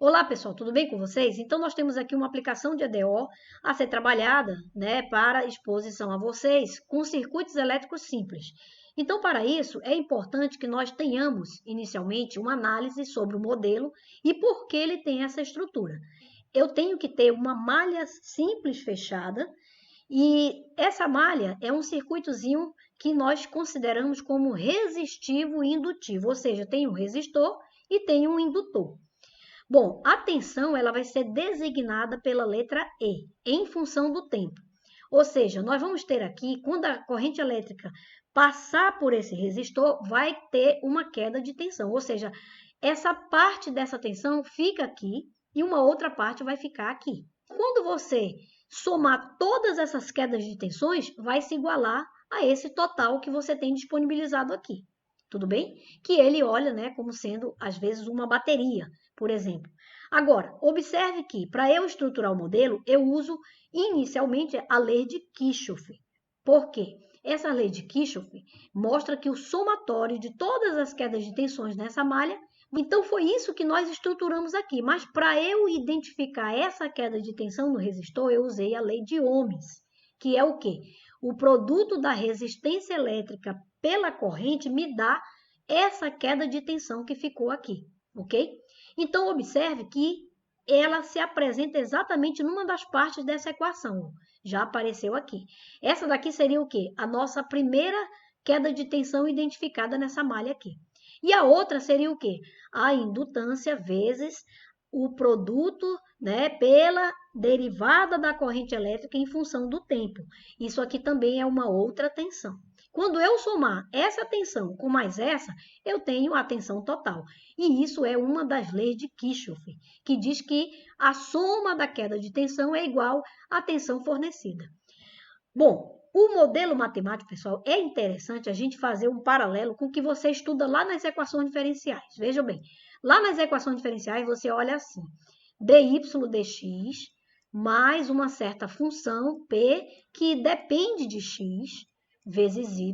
Olá, pessoal, tudo bem com vocês? Então, nós temos aqui uma aplicação de EDO a ser trabalhada, para exposição a vocês com circuitos elétricos simples. Então, para isso, é importante que nós tenhamos, inicialmente, uma análise sobre o modelo e por que ele tem essa estrutura. Eu tenho que ter uma malha simples fechada e essa malha é um circuitozinho que nós consideramos como resistivo e indutivo, ou seja, tem um resistor e tem um indutor. Bom, a tensão ela vai ser designada pela letra E, em função do tempo. Ou seja, nós vamos ter aqui, quando a corrente elétrica passar por esse resistor, vai ter uma queda de tensão. Ou seja, essa parte dessa tensão fica aqui e uma outra parte vai ficar aqui. Quando você somar todas essas quedas de tensões, vai se igualar a esse total que você tem disponibilizado aqui. Tudo bem? Que ele olha, como sendo, às vezes, uma bateria, por exemplo. Agora, observe que, para eu estruturar o modelo, eu uso inicialmente a lei de Kirchhoff. Por quê? Essa lei de Kirchhoff mostra que o somatório de todas as quedas de tensões nessa malha, então foi isso que nós estruturamos aqui. Mas para eu identificar essa queda de tensão no resistor, eu usei a lei de Ohms, que é o quê? O produto da resistência elétrica pela corrente me dá essa queda de tensão que ficou aqui, ok? Então, observe que ela se apresenta exatamente numa das partes dessa equação. Já apareceu aqui. Essa daqui seria o quê? A nossa primeira queda de tensão identificada nessa malha aqui. E a outra seria o quê? A indutância vezes o produto, pela derivada da corrente elétrica em função do tempo. Isso aqui também é uma outra tensão. Quando eu somar essa tensão com mais essa, eu tenho a tensão total. E isso é uma das leis de Kirchhoff, que diz que a soma da queda de tensão é igual à tensão fornecida. Bom, o modelo matemático, pessoal, é interessante a gente fazer um paralelo com o que você estuda lá nas equações diferenciais. Vejam bem, lá nas equações diferenciais você olha assim, dy dx mais uma certa função p que depende de x vezes y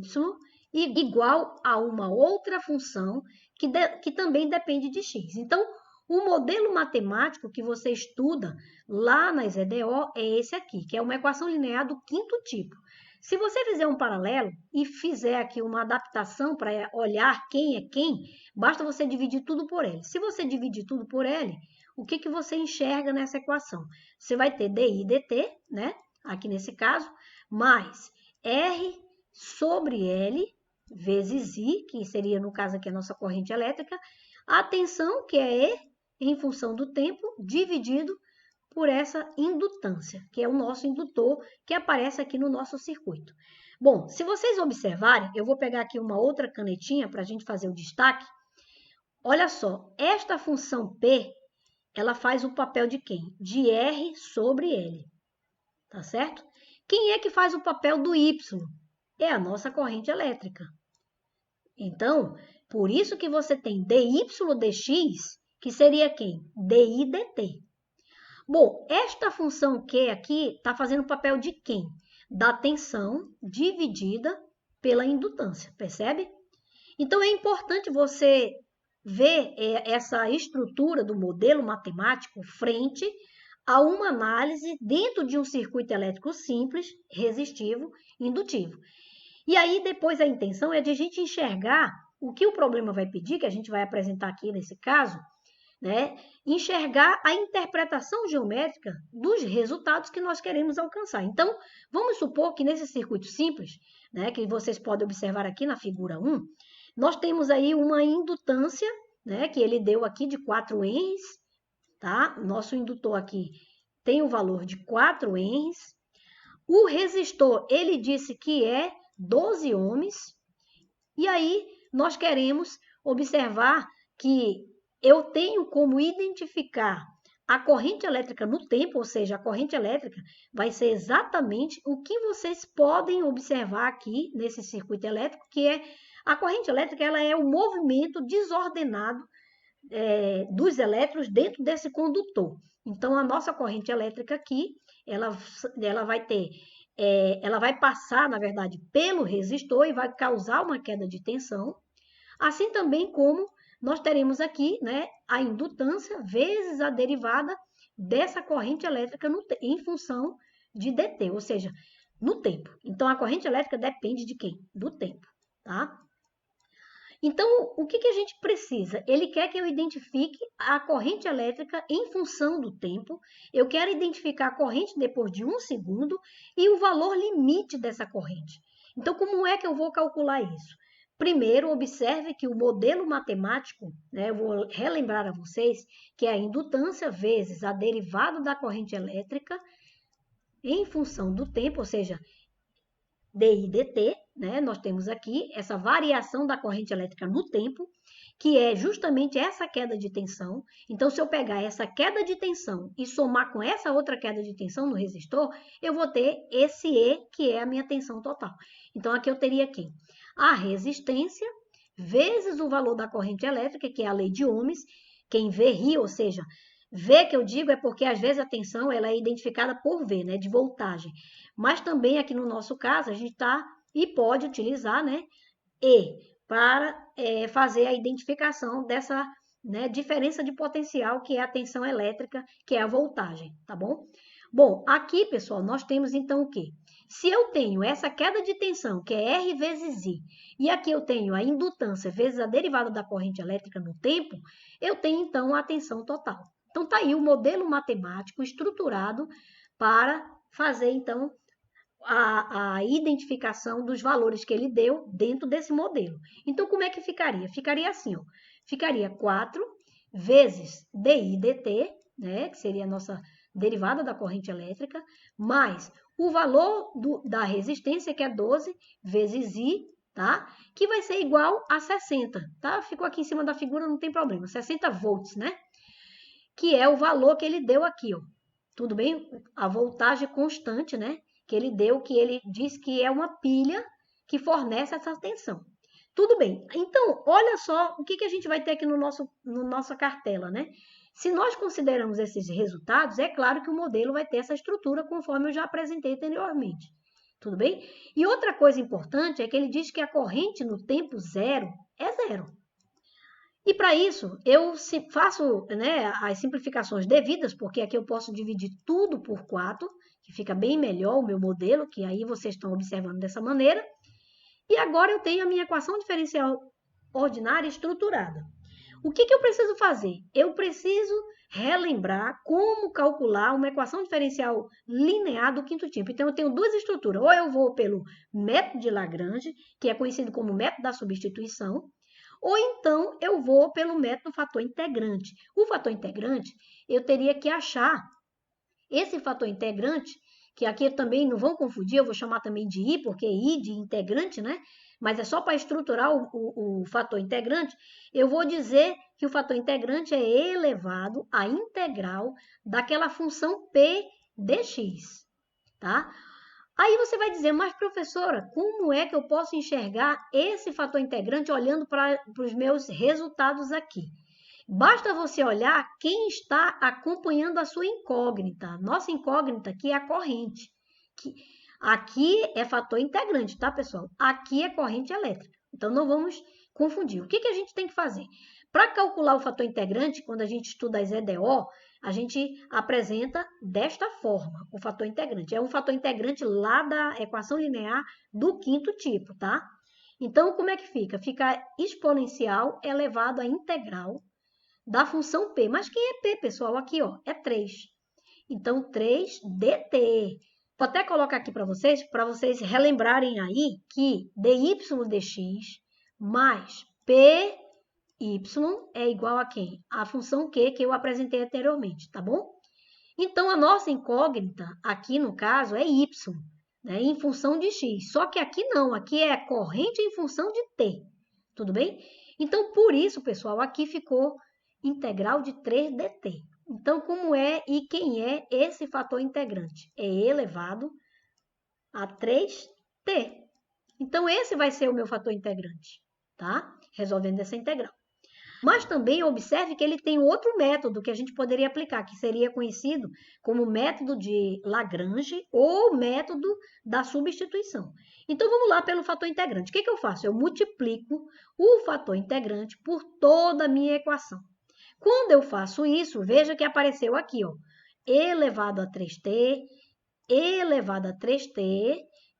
e igual a uma outra função que também depende de x. Então, o modelo matemático que você estuda lá nas EDO é esse aqui, que é uma equação linear do quinto tipo. Se você fizer um paralelo e fizer aqui uma adaptação para olhar quem é quem, basta você dividir tudo por L. Se você dividir tudo por L, o que você enxerga nessa equação? Você vai ter dy dt, aqui nesse caso, mais R sobre L vezes I, que seria, no caso aqui, a nossa corrente elétrica, a tensão, que é E, em função do tempo, dividido por essa indutância, que é o nosso indutor, que aparece aqui no nosso circuito. Bom, se vocês observarem, eu vou pegar aqui uma outra canetinha para a gente fazer o destaque. Olha só, esta função P, ela faz o papel de quem? De R sobre L, tá certo? Quem é que faz o papel do Y? É a nossa corrente elétrica. Então, por isso que você tem dy dx, que seria quem? Dy dt. Bom, esta função Q aqui está fazendo o papel de quem? Da tensão dividida pela indutância, percebe? Então, é importante você ver essa estrutura do modelo matemático frente a uma análise dentro de um circuito elétrico simples, resistivo, indutivo. E aí, depois, a intenção é de a gente enxergar o que o problema vai pedir, que a gente vai apresentar aqui nesse caso, enxergar a interpretação geométrica dos resultados que nós queremos alcançar. Então, vamos supor que nesse circuito simples, que vocês podem observar aqui na figura 1, nós temos aí uma indutância, que ele deu aqui de 4 Henries, tá? Nosso indutor aqui tem o valor de 4 Henries. O resistor, ele disse que é 12 ohms. E aí, nós queremos observar que eu tenho como identificar a corrente elétrica no tempo, ou seja, a corrente elétrica vai ser exatamente o que vocês podem observar aqui nesse circuito elétrico, que é a corrente elétrica, ela é o movimento desordenado dos elétrons dentro desse condutor. Então, a nossa corrente elétrica aqui, ela vai passar, na verdade, pelo resistor e vai causar uma queda de tensão, assim também como nós teremos aqui, né, a indutância vezes a derivada dessa corrente elétrica em função de dt, ou seja, no tempo. Então, a corrente elétrica depende de quem? Do tempo, tá? Então, o que a gente precisa? Ele quer que eu identifique a corrente elétrica em função do tempo. Eu quero identificar a corrente depois de 1 segundo e o valor limite dessa corrente. Então, como é que eu vou calcular isso? Primeiro, observe que o modelo matemático, né, eu vou relembrar a vocês, que é a indutância vezes a derivada da corrente elétrica em função do tempo, ou seja, dI dt, né? Nós temos aqui essa variação da corrente elétrica no tempo, que é justamente essa queda de tensão. Então, se eu pegar essa queda de tensão e somar com essa outra queda de tensão no resistor, eu vou ter esse E, que é a minha tensão total. Então, aqui eu teria aqui a resistência vezes o valor da corrente elétrica, que é a lei de Ohms. Quem vê ri, ou seja, V que eu digo é porque às vezes a tensão ela é identificada por V, né, de voltagem. Mas também aqui no nosso caso a gente está e pode utilizar, né, E para fazer a identificação dessa, né, diferença de potencial que é a tensão elétrica, que é a voltagem, tá bom? Bom, aqui, pessoal, nós temos então o quê? Se eu tenho essa queda de tensão, que é R vezes I, e aqui eu tenho a indutância vezes a derivada da corrente elétrica no tempo, eu tenho então a tensão total. Então, está aí o modelo matemático estruturado para fazer, então, a identificação dos valores que ele deu dentro desse modelo. Então, como é que ficaria? Ficaria assim, ó. Ficaria 4 vezes dI dt, né, que seria a nossa derivada da corrente elétrica, mais o valor da resistência, que é 12, vezes I, tá? Que vai ser igual a 60, tá? Ficou aqui em cima da figura, não tem problema, 60 volts, né? Que é o valor que ele deu aqui, ó. Tudo bem? A voltagem constante, né? Que ele deu, que ele diz que é uma pilha que fornece essa tensão. Tudo bem. Então, olha só o que a gente vai ter aqui no nossa cartela, né? Se nós consideramos esses resultados, é claro que o modelo vai ter essa estrutura conforme eu já apresentei anteriormente. Tudo bem? E outra coisa importante é que ele diz que a corrente no tempo zero é zero. E para isso, eu faço, né, as simplificações devidas, porque aqui eu posso dividir tudo por 4, que fica bem melhor o meu modelo, que aí vocês estão observando dessa maneira. E agora eu tenho a minha equação diferencial ordinária estruturada. O que eu preciso fazer? Eu preciso relembrar como calcular uma equação diferencial linear do quinto tipo. Então, eu tenho duas estruturas. Ou eu vou pelo método de Lagrange, que é conhecido como método da substituição, ou então eu vou pelo método fator integrante. O fator integrante, eu teria que achar esse fator integrante, que aqui também não vão confundir, eu vou chamar também de I, porque I de integrante, né? Mas é só para estruturar o fator integrante, eu vou dizer que o fator integrante é elevado à integral daquela função P dx, tá? Aí você vai dizer, mas professora, como é que eu posso enxergar esse fator integrante olhando para os meus resultados aqui? Basta você olhar quem está acompanhando a sua incógnita. Nossa incógnita aqui é a corrente. Aqui é fator integrante, tá, pessoal? Aqui é corrente elétrica. Então, não vamos confundir. O que a gente tem que fazer? Para calcular o fator integrante, quando a gente estuda as EDO, a gente apresenta desta forma o fator integrante. É um fator integrante lá da equação linear do quinto tipo, tá? Então, como é que fica? Fica exponencial elevado à integral da função P. Mas quem é P, pessoal? Aqui, ó, é 3. Então, 3 dt. Vou até colocar aqui para vocês relembrarem aí que dy dx mais py é igual a quem? A função Q que eu apresentei anteriormente, tá bom? Então, a nossa incógnita aqui, no caso, é y, né, em função de x. Só que aqui não, aqui é corrente em função de t, tudo bem? Então, por isso, pessoal, aqui ficou integral de 3 dt. Então, como é e quem é esse fator integrante? É elevado a 3t. Então, esse vai ser o meu fator integrante, tá? Resolvendo essa integral. Mas também observe que ele tem outro método que a gente poderia aplicar, que seria conhecido como método de Lagrange ou método da substituição. Então, vamos lá pelo fator integrante. O que eu faço? Eu multiplico o fator integrante por toda a minha equação. Quando eu faço isso, veja que apareceu aqui, ó, e elevado a 3t, e elevado a 3t,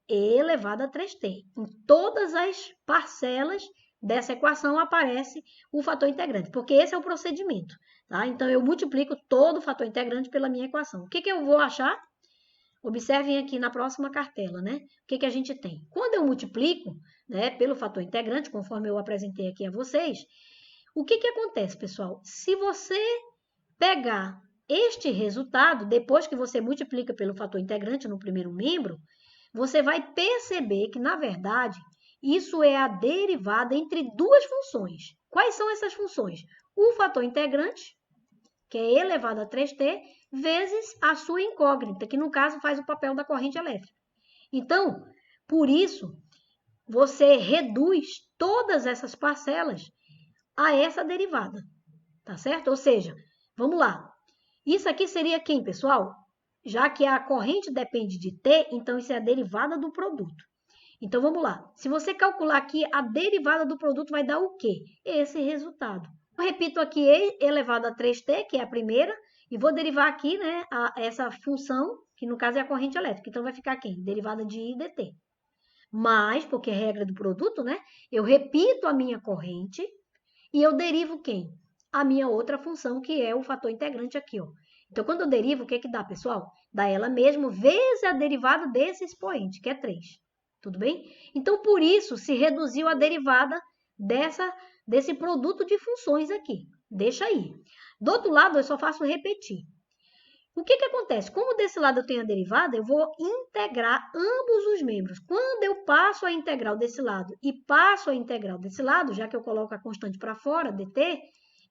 e elevado a 3t. Em todas as parcelas dessa equação aparece o fator integrante, porque esse é o procedimento, tá? Então, eu multiplico todo o fator integrante pela minha equação. O que eu vou achar? Observem aqui na próxima cartela, né? O que a gente tem? Quando eu multiplico, né, pelo fator integrante, conforme eu apresentei aqui a vocês, o que acontece, pessoal? Se você pegar este resultado, depois que você multiplica pelo fator integrante no primeiro membro, você vai perceber que, na verdade, isso é a derivada entre duas funções. Quais são essas funções? O fator integrante, que é elevado a 3t, vezes a sua incógnita, que no caso faz o papel da corrente elétrica. Então, por isso, você reduz todas essas parcelas a essa derivada, tá certo? Ou seja, vamos lá. Isso aqui seria quem, pessoal? Já que a corrente depende de t, então isso é a derivada do produto. Então, vamos lá. Se você calcular aqui, a derivada do produto vai dar o quê? Esse resultado. Eu repito aqui e elevado a 3t, que é a primeira, e vou derivar aqui, né, essa função, que no caso é a corrente elétrica. Então, vai ficar quem? Derivada de I dt. Mas, porque é regra do produto, né, eu repito a minha corrente e eu derivo quem? A minha outra função, que é o fator integrante aqui, ó. Então, quando eu derivo, o que dá, pessoal? Dá ela mesmo vezes a derivada desse expoente, que é 3. Tudo bem? Então, por isso, se reduziu a derivada desse produto de funções aqui. Deixa aí. Do outro lado, eu só faço repetir. O que acontece? Como desse lado eu tenho a derivada, eu vou integrar ambos os membros. Quando eu passo a integral desse lado e passo a integral desse lado, já que eu coloco a constante para fora, dt,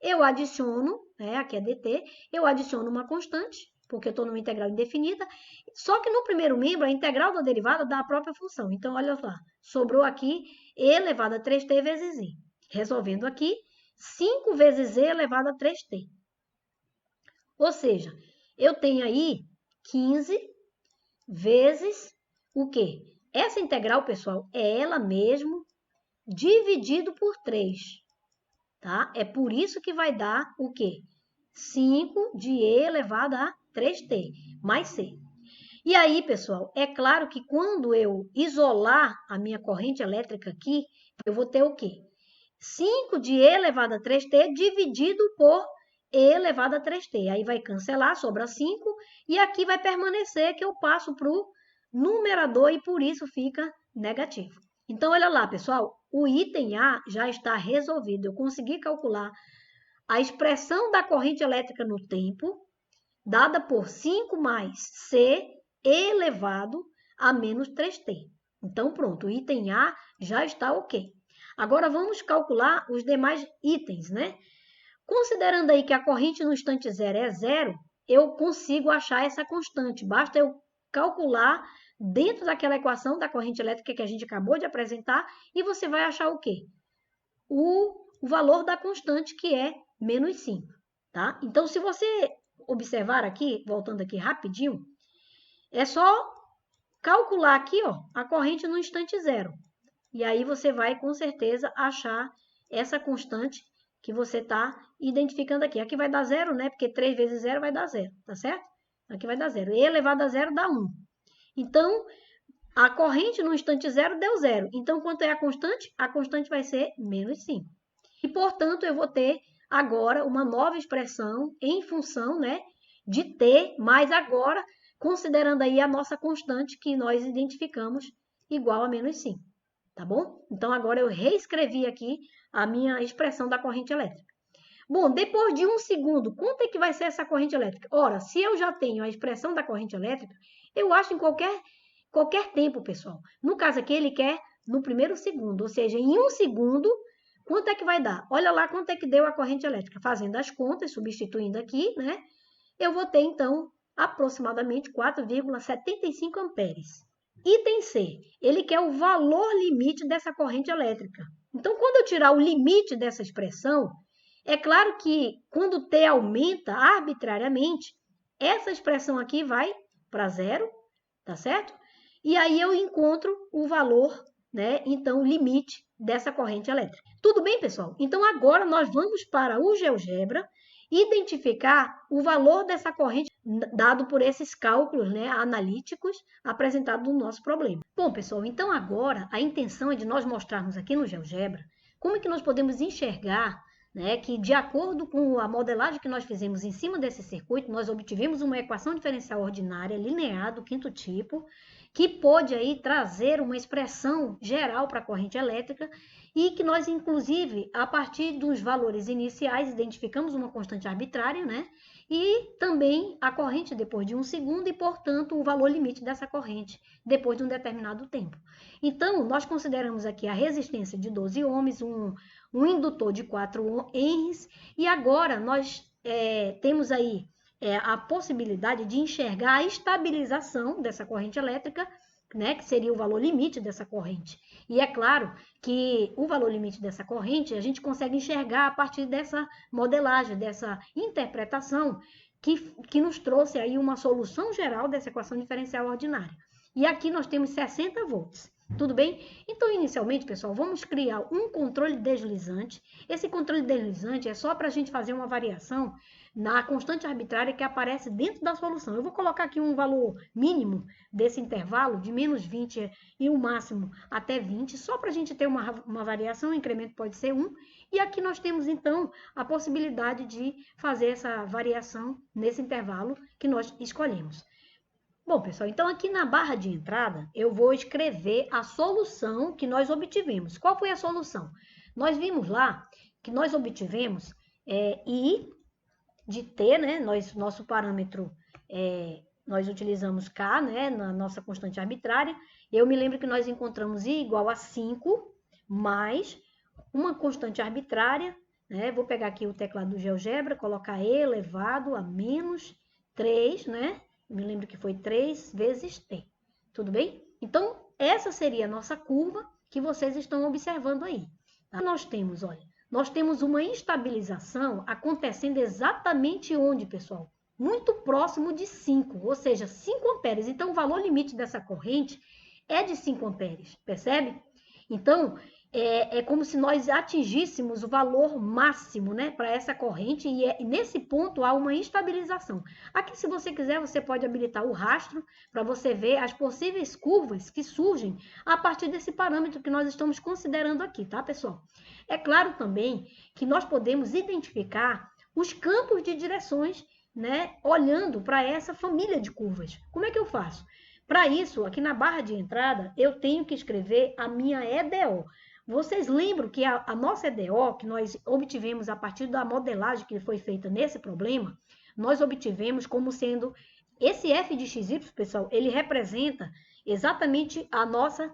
eu adiciono, né, aqui é dt, eu adiciono uma constante, porque eu estou numa integral indefinida, só que no primeiro membro, a integral da derivada dá a própria função. Então, olha lá, sobrou aqui e elevado a 3t vezes i. Resolvendo aqui, 5 vezes e elevado a 3t. Ou seja, eu tenho aí 15 vezes o quê? Essa integral, pessoal, é ela mesmo dividido por 3, tá? É por isso que vai dar o quê? 5 de e elevado a 3t, mais c. E aí, pessoal, é claro que quando eu isolar a minha corrente elétrica aqui, eu vou ter o quê? 5 de e elevado a 3t dividido por e elevado a 3t. Aí vai cancelar, sobra 5, e aqui vai permanecer que eu passo para o numerador e por isso fica negativo. Então, olha lá, pessoal, o item A já está resolvido. Eu consegui calcular a expressão da corrente elétrica no tempo, dada por 5 mais C elevado a menos 3t. Então, pronto, o item A já está ok. Agora, vamos calcular os demais itens, né? Considerando aí que a corrente no instante zero é zero, eu consigo achar essa constante. Basta eu calcular dentro daquela equação da corrente elétrica que a gente acabou de apresentar e você vai achar o quê? O valor da constante, que é menos 5, tá? Então, se você observar aqui, voltando aqui rapidinho, é só calcular aqui, ó, a corrente no instante zero. E aí você vai, com certeza, achar essa constante que você está identificando aqui. Aqui vai dar zero, né? Porque 3 vezes zero vai dar zero, tá certo? Aqui vai dar zero. E elevado a zero dá 1. Então, a corrente no instante zero deu zero. Então, quanto é a constante? A constante vai ser menos 5. E, portanto, eu vou ter agora uma nova expressão em função, né, de t, mas agora considerando aí a nossa constante que nós identificamos igual a menos 5. Tá bom? Então, agora eu reescrevi aqui a minha expressão da corrente elétrica. Bom, depois de 1 segundo, quanto é que vai ser essa corrente elétrica? Ora, se eu já tenho a expressão da corrente elétrica, eu acho em qualquer tempo, pessoal. No caso aqui, ele quer no primeiro segundo, ou seja, em 1 segundo, quanto é que vai dar? Olha lá quanto é que deu a corrente elétrica. Fazendo as contas, substituindo aqui, né? Eu vou ter, então, aproximadamente 4,75 amperes. Item C, ele quer o valor limite dessa corrente elétrica. Então, quando eu tirar o limite dessa expressão, É claro que quando T aumenta arbitrariamente, essa expressão aqui vai para zero, tá certo? E aí eu encontro o valor, né? Então, o limite dessa corrente elétrica. Tudo bem, pessoal? Então, agora nós vamos para o GeoGebra identificar o valor dessa corrente dado por esses cálculos, né, analíticos apresentados no nosso problema. Bom, pessoal, então agora a intenção é de nós mostrarmos aqui no GeoGebra como é que nós podemos enxergar, né, que de acordo com a modelagem que nós fizemos em cima desse circuito, nós obtivemos uma equação diferencial ordinária linear do quinto tipo, que pode aí trazer uma expressão geral para a corrente elétrica e que nós, inclusive, a partir dos valores iniciais, identificamos uma constante arbitrária, né? E também a corrente depois de 1 segundo e, portanto, o valor limite dessa corrente depois de um determinado tempo. Então, nós consideramos aqui a resistência de 12 ohms, um indutor de 4 henries, e agora nós temos aí a possibilidade de enxergar a estabilização dessa corrente elétrica, né, que seria o valor limite dessa corrente. E é claro que o valor limite dessa corrente a gente consegue enxergar a partir dessa modelagem, dessa interpretação que nos trouxe aí uma solução geral dessa equação diferencial ordinária. E aqui nós temos 60 volts. Tudo bem? Então, inicialmente, pessoal, vamos criar um controle deslizante. Esse controle deslizante é só para a gente fazer uma variação na constante arbitrária que aparece dentro da solução. Eu vou colocar aqui um valor mínimo desse intervalo, de menos 20 e o máximo até 20, só para a gente ter uma variação, o incremento pode ser 1. E aqui nós temos, então, a possibilidade de fazer essa variação nesse intervalo que nós escolhemos. Bom, pessoal, então aqui na barra de entrada, eu vou escrever a solução que nós obtivemos. Qual foi a solução? Nós vimos lá que nós obtivemos I de T, né? Nosso parâmetro, nós utilizamos K, né? Na nossa constante arbitrária. Eu me lembro que nós encontramos I igual a 5 mais uma constante arbitrária, né? Vou pegar aqui o teclado do GeoGebra, colocar E elevado a menos 3, né? Me lembro que foi 3 vezes T. Tudo bem? Então, essa seria a nossa curva que vocês estão observando aí. Tá? Nós temos uma estabilização acontecendo exatamente onde, pessoal? Muito próximo de 5, ou seja, 5 amperes. Então, o valor limite dessa corrente é de 5 amperes, percebe? Então, é como se nós atingíssemos o valor máximo, né, para essa corrente e nesse ponto há uma estabilização. Aqui, se você quiser, você pode habilitar o rastro para você ver as possíveis curvas que surgem a partir desse parâmetro que nós estamos considerando aqui, tá, pessoal? É claro também que nós podemos identificar os campos de direções, né, olhando para essa família de curvas. Como é que eu faço? Para isso, aqui na barra de entrada, eu tenho que escrever a minha EDO. Vocês lembram que a nossa EDO, que nós obtivemos a partir da modelagem que foi feita nesse problema, nós obtivemos como sendo esse f de xy, pessoal, ele representa exatamente a nossa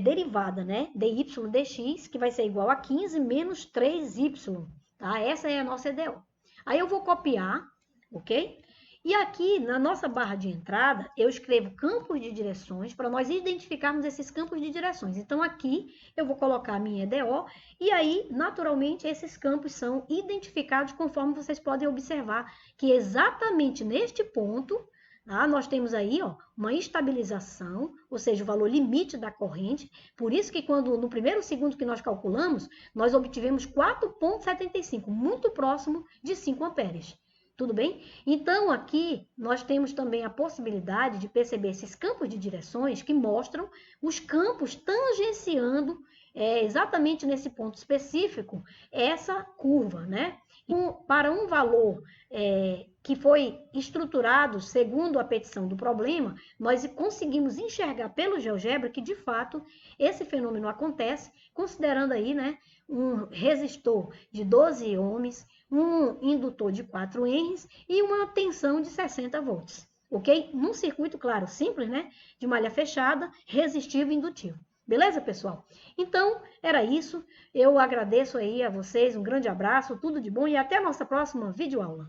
derivada, né? dy dx, que vai ser igual a 15 menos 3y, tá? Essa é a nossa EDO. Aí eu vou copiar, ok? E aqui, na nossa barra de entrada, eu escrevo campos de direções para nós identificarmos esses campos de direções. Então, aqui eu vou colocar a minha EDO e aí, naturalmente, esses campos são identificados conforme vocês podem observar que exatamente neste ponto, tá, nós temos aí uma estabilização, ou seja, o valor limite da corrente. Por isso que quando no primeiro segundo que nós calculamos, nós obtivemos 4,75, muito próximo de 5 amperes. Tudo bem? Então, aqui nós temos também a possibilidade de perceber esses campos de direções que mostram os campos tangenciando exatamente nesse ponto específico essa curva, né? Para um valor que foi estruturado segundo a petição do problema, nós conseguimos enxergar pelo GeoGebra que, de fato, esse fenômeno acontece, considerando aí, né, um resistor de 12 ohms, um indutor de 4 henries e uma tensão de 60 volts, ok? Num circuito, claro, simples, né? De malha fechada, resistivo e indutivo. Beleza, pessoal? Então, era isso. Eu agradeço aí a vocês, um grande abraço, tudo de bom e até a nossa próxima videoaula.